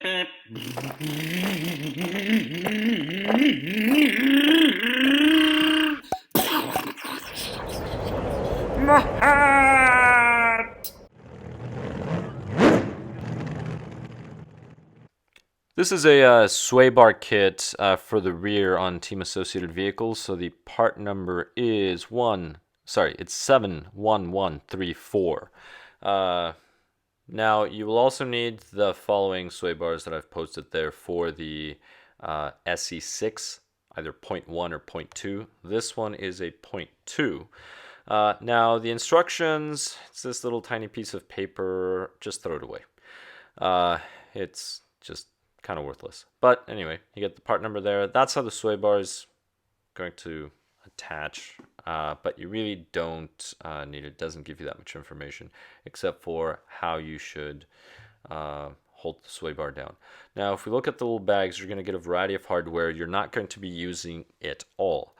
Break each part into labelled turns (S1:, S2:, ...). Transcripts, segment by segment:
S1: This is a sway bar kit for the rear on team associated vehicles. So the part number is it's 71134. Now you will also need the following sway bars that I've posted there for the SC6, either 0.1 or 0.2. This one is a 0.2. Now the instructions, it's this little tiny piece of paper, just throw it away. It's just kind of worthless. But anyway, you get the part number there. That's how the sway bar is going to attach, but you really don't need it. It doesn't give you that much information except for how you should hold the sway bar down. Now if we look at the little bags, you're going to get a variety of hardware. You're not going to be using it all.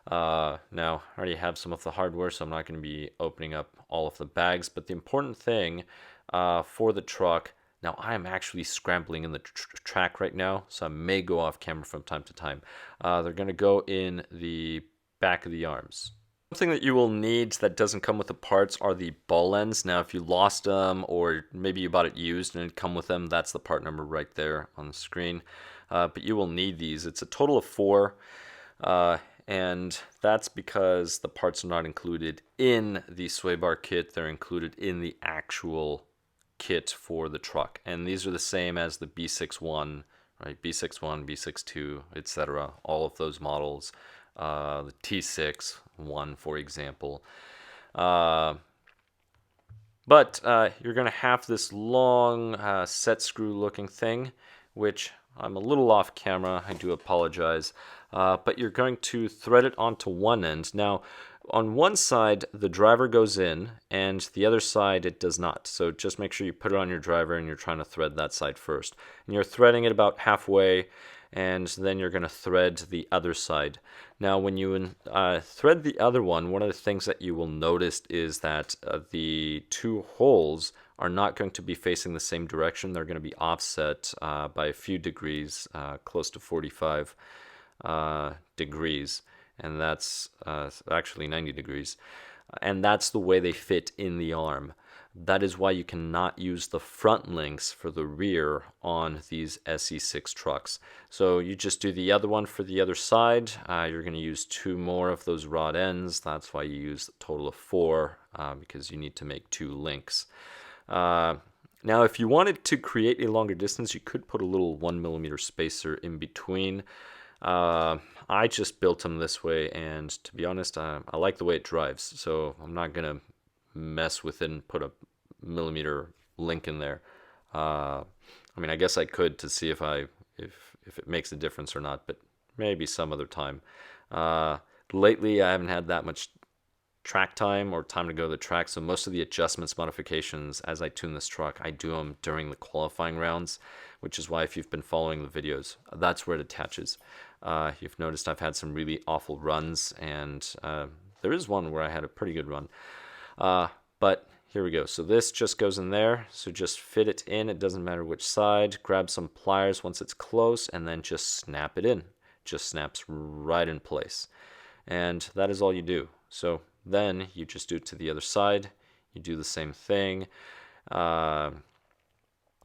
S1: Now I already have some of the hardware, so I'm not going to be opening up all of the bags, but the important thing for the truck, now I am actually scrambling in the track right now, so I may go off camera from time to time. They're going to go in the back of the arms. Something that you will need that doesn't come with the parts are the ball ends. Now if you lost them or maybe you bought it used and it come with them, that's the part number right there on the screen. But you will need these. It's a total of 4. And that's because the parts are not included in the sway bar kit. They're included in the actual kit for the truck, and these are the same as the B6.1, right? B6.1, B6.2, etc. All of those models, the T6.1, for example. But you're going to have this long set screw looking thing, which I'm a little off camera, I do apologize, but you're going to thread it onto one end. Now on one side the driver goes in and the other side it does not, so just make sure you put it on your driver and you're trying to thread that side first, and you're threading it about halfway, and then you're going to thread the other side. Now when you thread the other one of the things that you will notice is that the 2 holes are not going to be facing the same direction. They're going to be offset by a few degrees, close to 45 degrees, and that's actually 90 degrees, and that's the way they fit in the arm. That is why you cannot use the front links for the rear on these SC6 trucks. So you just do the other one for the other side. You're going to use 2 more of those rod ends. That's why you use a total of 4, because you need to make 2 links. Now if you wanted to create a longer distance, you could put a little 1mm spacer in between. I just built them this way, and to be honest, I like the way it drives, so I'm not gonna mess with it and put a millimeter link in there. I mean, I guess I could to see if it makes a difference or not, but maybe some other time. Lately I haven't had that much track time or time to go to the track, so most of the adjustments, modifications as I tune this truck, I do them during the qualifying rounds, which is why if you've been following the videos, that's where it attaches. You've noticed I've had some really awful runs, and there is one where I had a pretty good run. But here we go. So this just goes in there, so just fit it in. It doesn't matter which side. Grab some pliers once it's close and then just snap it in. It just snaps right in place, and that is all you do. So then you just do it to the other side. You do the same thing, and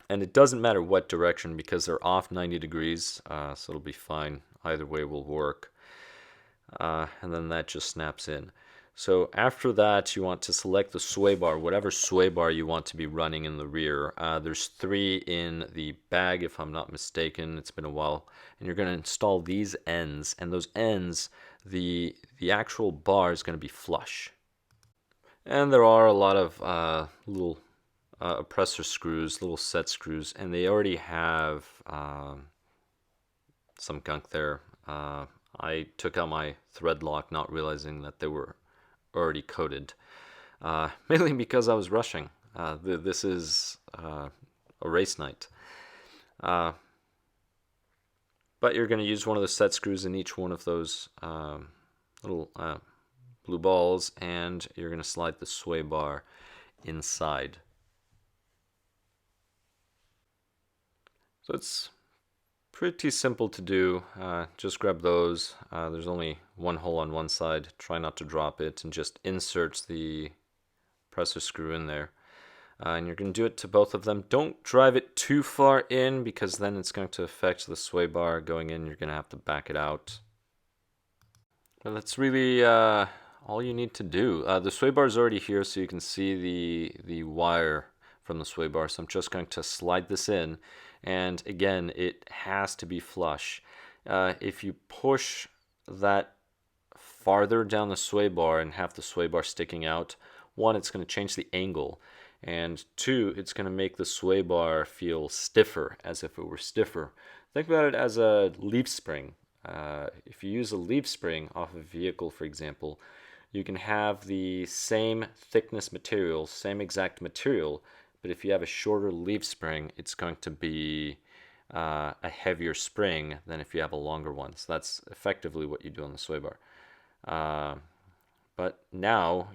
S1: it doesn't matter what direction because they're off 90 degrees, so it'll be fine. Either way will work, and then that just snaps in. So after that, you want to select the sway bar, whatever sway bar you want to be running in the rear. There's 3 in the bag, if I'm not mistaken. It's been a while. And you're going to install these ends, and those ends, the actual bar is going to be flush. And there are a lot of little oppressor screws, little set screws, and they already have some gunk there. I took out my thread lock not realizing that they were already coated, mainly because I was rushing. This is a race night. But you're going to use one of the set screws in each one of those little blue balls, and you're going to slide the sway bar inside. So it's pretty simple to do. Just grab those. There's only one hole on one side. Try not to drop it, and just insert the presser screw in there. And you're going to do it to both of them. Don't drive it too far in, because then it's going to affect the sway bar going in. You're going to have to back it out. But that's really all you need to do. The sway bar is already here, so you can see the wire from the sway bar. So I'm just going to slide this in. And again, it has to be flush. If you push that farther down the sway bar and have the sway bar sticking out, one, it's going to change the angle, and two, it's going to make the sway bar feel stiffer, as if it were stiffer. Think about it as a leaf spring. If you use a leaf spring off a vehicle, for example, you can have the same thickness material, same exact material, but if you have a shorter leaf spring, it's going to be a heavier spring than if you have a longer one. So that's effectively what you do on the sway bar. But now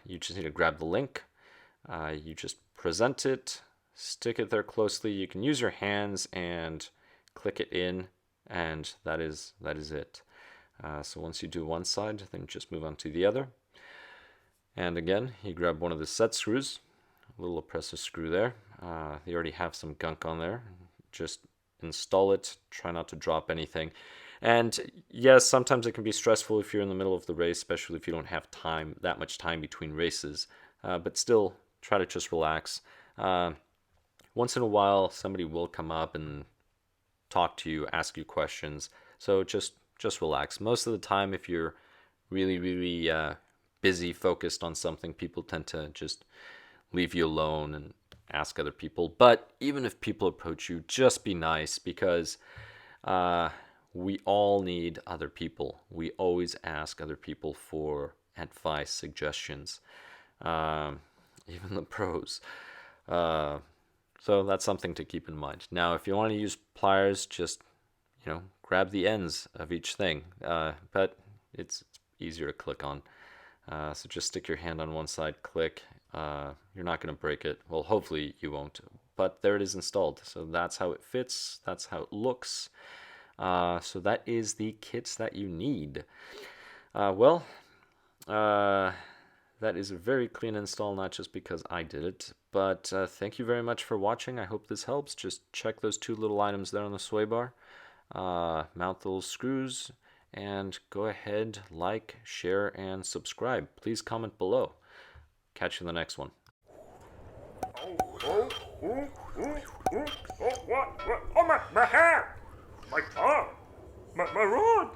S1: you just need to grab the link. You just present it, stick it there closely. You can use your hands and click it in, and that is it. So once you do one side, then just move on to the other. And again, you grab one of the set screws, a little presser screw there. You already have some gunk on there. Just install it. Try not to drop anything. And yes, sometimes it can be stressful if you're in the middle of the race, especially if you don't have that much time between races. But still, try to just relax. Once in a while, somebody will come up and talk to you, ask you questions. So just relax. Most of the time, if you're really busy, focused on something, people tend to just leave you alone and ask other people. But even if people approach you, just be nice, because we all need other people. We always ask other people for advice, suggestions, even the pros. So that's something to keep in mind. Now, if you want to use pliers, just grab the ends of each thing, but it's easier to click on. So just stick your hand on one side, click. You're not going to break it. Well, hopefully you won't. But there it is installed. So that's how it fits. That's how it looks. So that is the kits that you need. That is a very clean install, not just because I did it, but thank you very much for watching. I hope this helps. Just check those two little items there on the sway bar. Mount those screws, and go ahead, like, share, and subscribe. Please comment below. Catch you in the next one.
S2: What? Oh, my hair! My tongue! My rod!